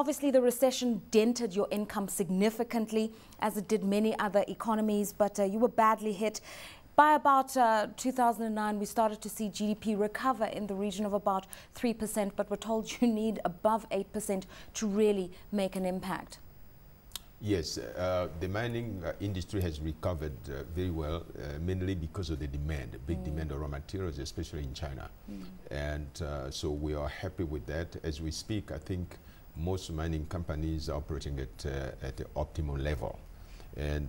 Obviously, the recession dented your income significantly, as it did many other economies, but you were badly hit. By about 2009, we started to see GDP recover in the region of about 3%, but we're told you need above 8% to really make an impact. Yes, the mining industry has recovered very well, mainly because of the demand, big demand of raw materials, especially in China. And so we are happy with that. As we speak, I think most mining companies are operating at the optimal level. And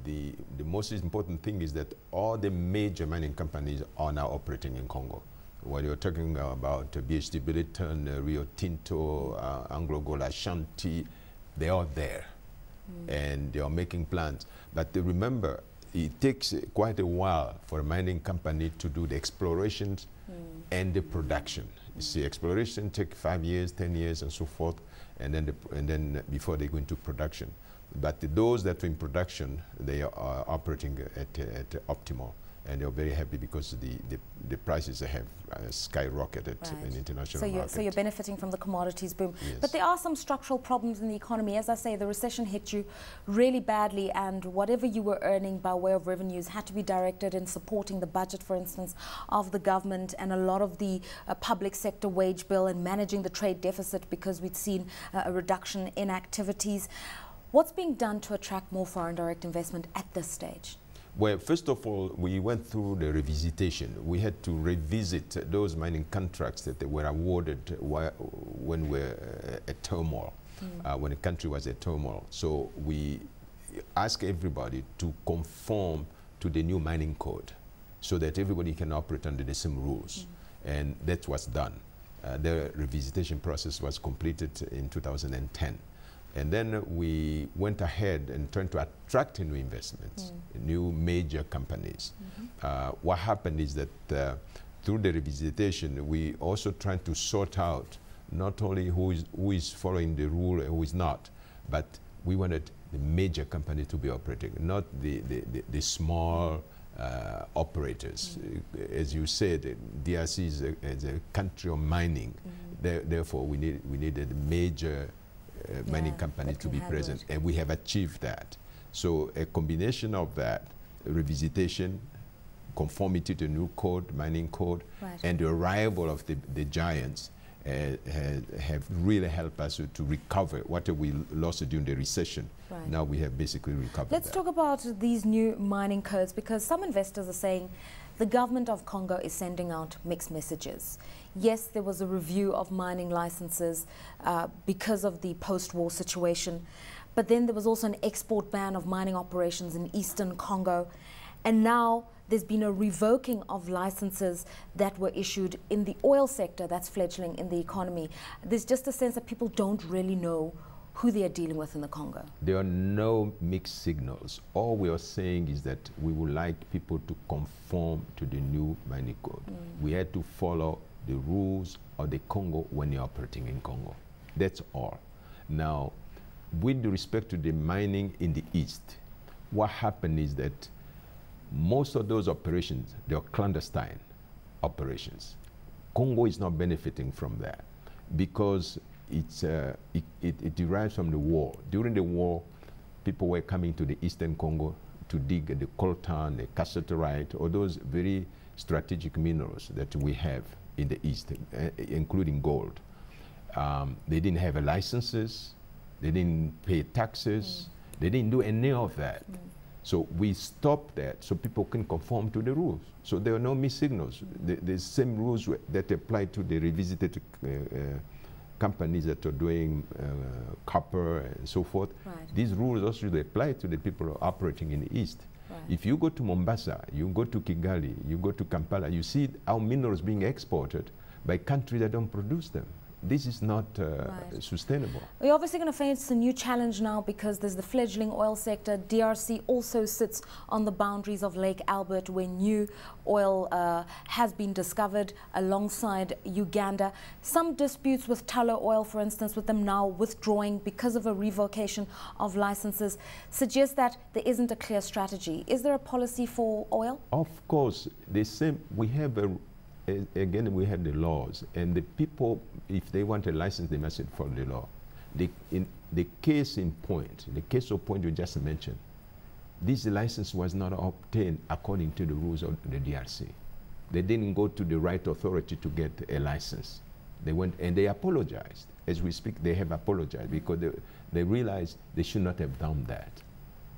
the most important thing is that all the major mining companies are now operating in Congo. When you're talking about BHP Billiton, Rio Tinto, AngloGold Ashanti, they are there, and they are making plans. But remember, it takes quite a while for a mining company to do the explorations and the production. You see, exploration takes 5 years, 10 years, and so forth, and then before they go into production. But those that are in production, they are operating at optimal. And they're very happy because the prices have skyrocketed in international market. So you're benefiting from the commodities boom. Yes. But there are some structural problems in the economy. As I say, the recession hit you really badly, and whatever you were earning by way of revenues had to be directed in supporting the budget, for instance, of the government, and a lot of the public sector wage bill, and managing the trade deficit because we'd seen a reduction in activities. What's being done to attract more foreign direct investment at this stage? Well, first of all, we went through the revisitation. We had to revisit those mining contracts that were awarded when we were at turmoil, when the country was at turmoil. So we ask everybody to conform to the new mining code so that everybody can operate under the same rules. And that was done. The revisitation process was completed in 2010. And then we went ahead and tried to attract new investments, new major companies. What happened is that through the revisitation, we also tried to sort out not only who is following the rule and who is not, but we wanted the major company to be operating, not the small operators. As you said, DRC is a country of mining. Therefore, we needed major mining companies to be present, and we have achieved that. So a combination of that, revisitation, conformity to new code, mining code, and the arrival of the giants have really helped us to recover what we lost during the recession. Now we have basically recovered. Let's talk about these new mining codes, because some investors are saying the government of Congo is sending out mixed messages. Yes, there was a review of mining licenses because of the post-war situation, but then there was also an export ban of mining operations in eastern Congo, and now there's been a revoking of licenses that were issued in the oil sector that's fledgling in the economy. There's just a sense that people don't really know who they are dealing with in the Congo. There are no mixed signals. All we are saying is that we would like people to conform to the new mining code. We had to follow the rules of the Congo when you're operating in Congo. That's all. Now, with respect to the mining in the east, what happened is that most of those operations, they are clandestine operations. Congo is not benefiting from that because it derives from the war. During the war, people were coming to the eastern Congo to dig the coltan, the cassiterite, or those very strategic minerals that we have in the east, including gold. They didn't have licenses, they didn't pay taxes, they didn't do any of that. So we stopped that so people can conform to the rules. So there are no mixed signals. The same rules that apply to the revisited companies that are doing copper and so forth. These rules also apply to the people operating in the east. If you go to Mombasa, you go to Kigali, you go to Kampala, you see how minerals being exported by countries that don't produce them. This is not sustainable. We're obviously going to face a new challenge now because there's the fledgling oil sector. DRC also sits on the boundaries of Lake Albert, where new oil has been discovered alongside Uganda. Some disputes with Tullow Oil, for instance, with them now withdrawing because of a revocation of licenses, suggest that there isn't a clear strategy. Is there a policy for oil? Of course. The same, we have again, we have the laws, and the people, if they want a license, they must follow the law. In the case in point, the case of point you just mentioned, this license was not obtained according to the rules of the DRC. They didn't go to the right authority to get a license. They went and they apologized. As we speak, they have apologized because they realized they should not have done that.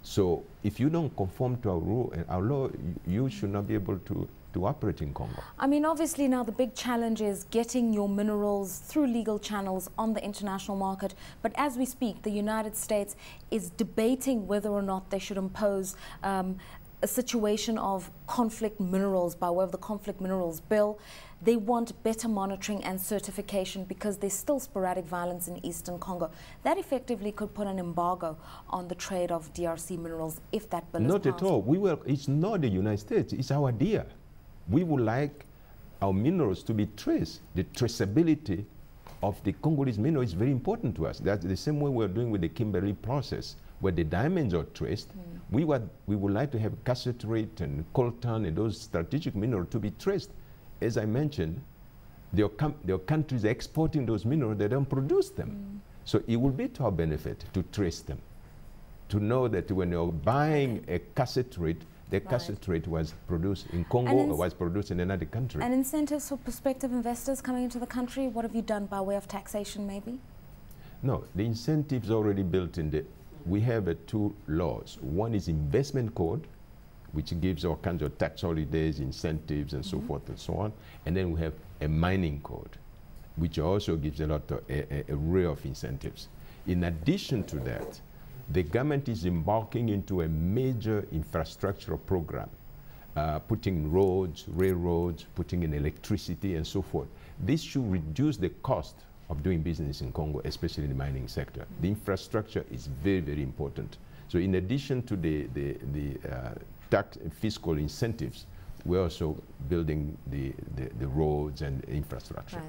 So if you don't conform to our rule and our law, you should not be able to operate in Congo. I mean, obviously now the big challenge is getting your minerals through legal channels on the international market. But as we speak, the United States is debating whether or not they should impose a situation of conflict minerals by way of the conflict minerals bill. They want better monitoring and certification because there's still sporadic violence in eastern Congo. That effectively could put an embargo on the trade of DRC minerals if that bill is passed. Not at all. It's not the United States, it's our idea. We would like our minerals to be traced. The traceability of the Congolese mineral is very important to us. That's the same way we're doing with the Kimberley process, where the diamonds are traced. We would like to have cassiterite and coltan and those strategic minerals to be traced. As I mentioned, there are countries exporting those minerals, they don't produce them. So it will be to our benefit to trace them, to know that when you're buying a cassiterite, the cassiterite was produced in Congo or was produced in another country. And incentives for prospective investors coming into the country, what have you done by way of taxation maybe? No, the incentives already built in the, we have two laws. One is investment code, which gives all kinds of tax holidays, incentives, and so forth and so on. And then we have a mining code, which also gives a lot of a array of incentives. In addition to that, the government is embarking into a major infrastructural program, putting roads, railroads, putting in electricity, and so forth. This should reduce the cost of doing business in Congo, especially in the mining sector. The infrastructure is very, very important. So in addition to the tax and fiscal incentives, we're also building the roads and infrastructure.